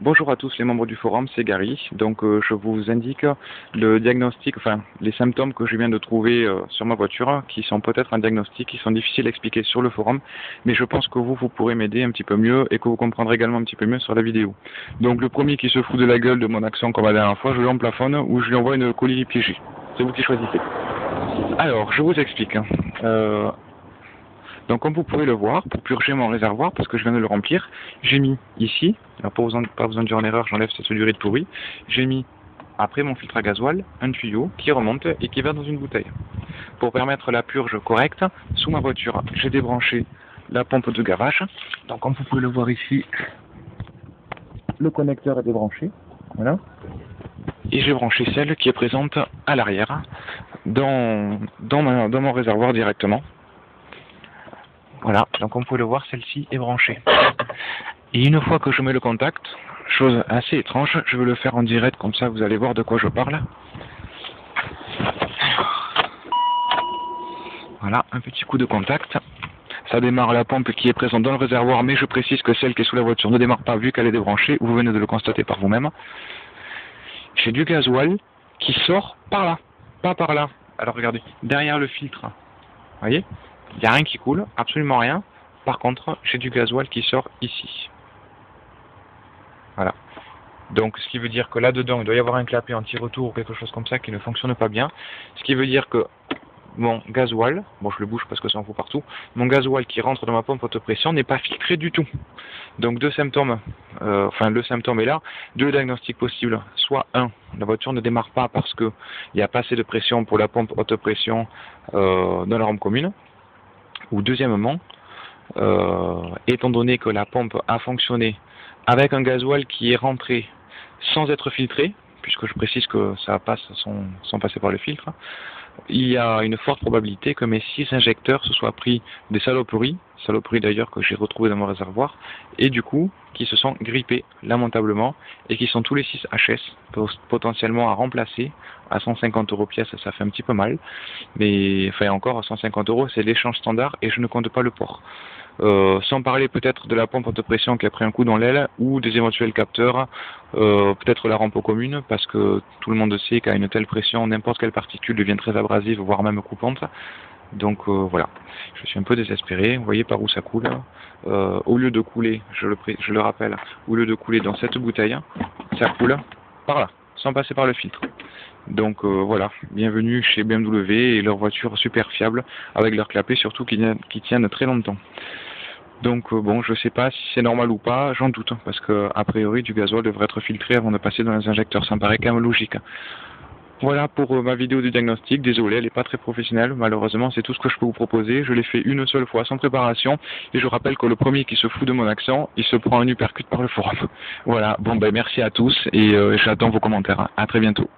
Bonjour à tous les membres du forum, c'est Gary. Donc je vous indique le diagnostic, enfin les symptômes que je viens de trouver sur ma voiture, qui sont peut-être un diagnostic, qui sont difficiles à expliquer sur le forum, mais je pense que vous pourrez m'aider un petit peu mieux et que vous comprendrez également un petit peu mieux sur la vidéo. Donc le premier qui se fout de la gueule de mon accent comme la dernière fois, je lui en plafonne ou je lui envoie une colis piégée. C'est vous qui choisissez. Alors, je vous explique. Donc comme vous pouvez le voir, pour purger mon réservoir, parce que je viens de le remplir, j'ai mis ici, alors pas besoin de dire en erreur, j'enlève cette durée de pourri, j'ai mis, après mon filtre à gasoil, un tuyau qui remonte et qui va dans une bouteille. Pour permettre la purge correcte, sous ma voiture, j'ai débranché la pompe de garage. Donc comme vous pouvez le voir ici, le connecteur est débranché, voilà. Et j'ai branché celle qui est présente à l'arrière, dans mon réservoir directement. Voilà, donc on peut le voir, celle-ci est branchée. Et une fois que je mets le contact, chose assez étrange, je vais le faire en direct, comme ça vous allez voir de quoi je parle. Voilà, un petit coup de contact. Ça démarre la pompe qui est présente dans le réservoir, mais je précise que celle qui est sous la voiture ne démarre pas vu qu'elle est débranchée, vous venez de le constater par vous-même. J'ai du gasoil qui sort par là, pas par là. Alors regardez, derrière le filtre, vous voyez ? Il n'y a rien qui coule, absolument rien. Par contre, j'ai du gasoil qui sort ici. Voilà. Donc, ce qui veut dire que là-dedans, il doit y avoir un clapet anti-retour ou quelque chose comme ça qui ne fonctionne pas bien. Ce qui veut dire que mon gasoil, bon je le bouge parce que ça en fout partout, mon gasoil qui rentre dans ma pompe haute pression n'est pas filtré du tout. Donc deux symptômes, le symptôme est là, deux diagnostics possibles. Soit un, la voiture ne démarre pas parce qu'il n'y a pas assez de pression pour la pompe haute pression dans la rampe commune. Ou deuxièmement, étant donné que la pompe a fonctionné avec un gasoil qui est rentré sans être filtré, puisque je précise que ça passe sans passer par le filtre, il y a une forte probabilité que mes 6 injecteurs se soient pris des saloperies d'ailleurs que j'ai retrouvées dans mon réservoir, et du coup qui se sont grippés lamentablement, et qui sont tous les 6 HS, potentiellement à remplacer. À 150 € pièce, ça fait un petit peu mal, mais enfin encore à 150 €, c'est l'échange standard et je ne compte pas le port. Sans parler peut-être de la pompe haute pression qui a pris un coup dans l'aile, ou des éventuels capteurs, peut-être la rampe commune, parce que tout le monde sait qu'à une telle pression, n'importe quelle particule devient très abrasive, voire même coupante. Donc voilà, je suis un peu désespéré. Vous voyez par où ça coule. Au lieu de couler, je le rappelle, au lieu de couler dans cette bouteille, ça coule par là, sans passer par le filtre. Donc voilà, bienvenue chez BMW et leurs voitures super fiables, avec leurs clapets surtout qui tiennent très longtemps. Donc bon, je sais pas si c'est normal ou pas, j'en doute, parce que a priori du gasoil devrait être filtré avant de passer dans les injecteurs, ça me paraît quand même logique. Voilà pour ma vidéo de diagnostic, désolé, elle n'est pas très professionnelle, malheureusement c'est tout ce que je peux vous proposer, je l'ai fait une seule fois sans préparation, et je rappelle que le premier qui se fout de mon accent, il se prend un uppercut par le forum. Voilà, bon ben merci à tous, et j'attends vos commentaires, à très bientôt.